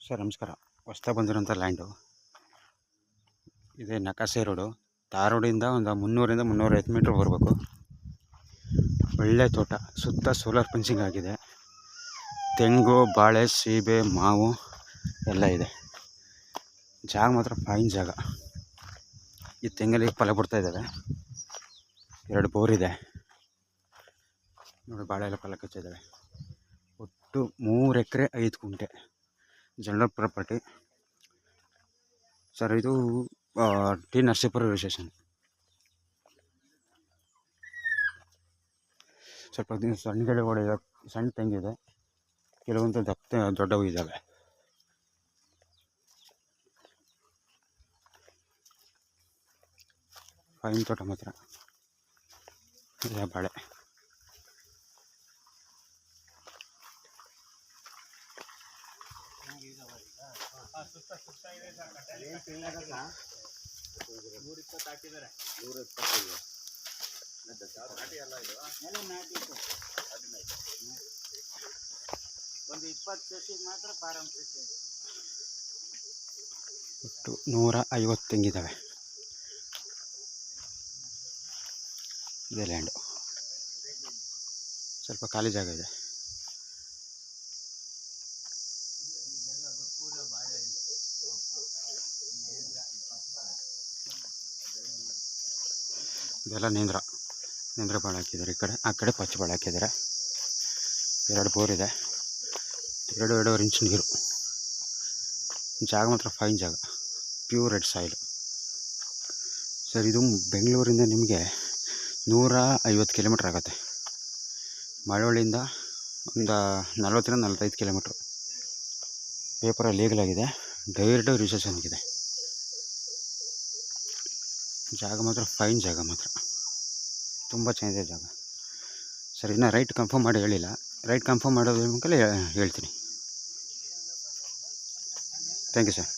Sir ನಮಸ್ಕಾರ. ಹೊಸ್ದಾಗಿ ಬಂದಿರೋಂಥ land ಇದೆ. ನಕಾಸೆ ರೋಡು, ತಾರ್ ರೋಡಿಂದ ಒಂದು 300-350 ಮೀಟ್ರ್ ಬರಬೇಕು. ಒಳ್ಳೆ ತೋಟ, ಸುತ್ತ ಸೋಲಾರ್ ಫೆನ್ಸಿಂಗ್ ಆಗಿದೆ. ತೆಂಗು, ಬಾಳೆ, ಸೀಬೆ, ಮಾವು ಎಲ್ಲ ಇದೆ. ಜಾಗ ಮಾತ್ರ ಫೈನ್ ಜಾಗ. ಈ ತೆಂಗಲ್ಲಿ ಫಲ ಬಿಡ್ತಾ ಇದ್ದಾವೆ. 2 ಬೋರ್ ಇದೆ ನೋಡಿ. ಬಾಳೆ ಎಲ್ಲ ಫಲ ಕಚ್ಚಿದ್ದಾವೆ. ಒಟ್ಟು 3 ಎಕರೆ 5 ಗುಂಟೆ ಜನರಲ್ ಪ್ರಾಪರ್ಟಿ ಸರ್. ಇದು ಟಿ ನರಸೀಪುರ ರಿಜಿಸ್ಟ್ರೇಷನ್. ಸ್ವಲ್ಪ ಸಣ್ಣ ಗಿಡಗಳು ಇದೆ, ಸಣ್ಣ ತೆಂಗಿದೆ, ಕೆಲವೊಂದು ದೊಡ್ಡವು ಇದ್ದಾವೆ. ಫೈನ್ ತೋಟ ಮಾತ್ರ ಇದೆ. ಬಾಳೆ ಒಟ್ಟು 150 ತೆಂಗಿದ್ದಾವೆ. ಇದೇ ಲ್ಯಾಂಡು. ಸ್ವಲ್ಪ ಖಾಲಿ ಜಾಗ ಇದೆ. ಇದೆಲ್ಲ ನೇಂದ್ರ ಬಾಳೆ ಹಾಕಿದ್ದಾರೆ. ಈ ಕಡೆ ಆ ಕಡೆ ಪಚ್ಚ ಬಾಳೆ ಹಾಕಿದ್ದಾರೆ. 2 ಬೋರ್ ಇದೆ, 2-2.5 ಇಂಚ್ ನೀರು. ಜಾಗ ಮಾತ್ರ ಫೈನ್ ಜಾಗ, ಪ್ಯೂರ್ ರೆಡ್ ಸಾಯಿಲ್ ಸರ್. ಇದು ಬೆಂಗಳೂರಿಂದ ನಿಮಗೆ 150 ಕಿಲೋಮೀಟ್ರ್ ಆಗುತ್ತೆ. ಮಳವಳ್ಳಿಯಿಂದ ಒಂದು 40-45 ಕಿಲೋಮೀಟ್ರು. ಪೇಪರಲ್ಲಿ ಲೀಗಲಾಗಿದೆ, ಡೈರೆಕ್ಟ್ ರಿಜಿಸ್ಟ್ರೇಷನ್ ಆಗಿದೆ. ಜಾಗ ಮಾತ್ರ ಫೈನ್ ಜಾಗ, ಮಾತ್ರ ತುಂಬ ಚೆನ್ನಾಗಿದೆ ಜಾಗ ಸರ್. ಇನ್ನೂ ರೈಟ್ ಕನ್ಫರ್ಮ್ ಮಾಡಿ ಹೇಳಿಲ್ಲ. ರೈಟ್ ಕನ್ಫರ್ಮ್ ಮಾಡೋದ್ರ ಮೂಲಕ ಹೇಳ್ತೀನಿ. Thank you sir.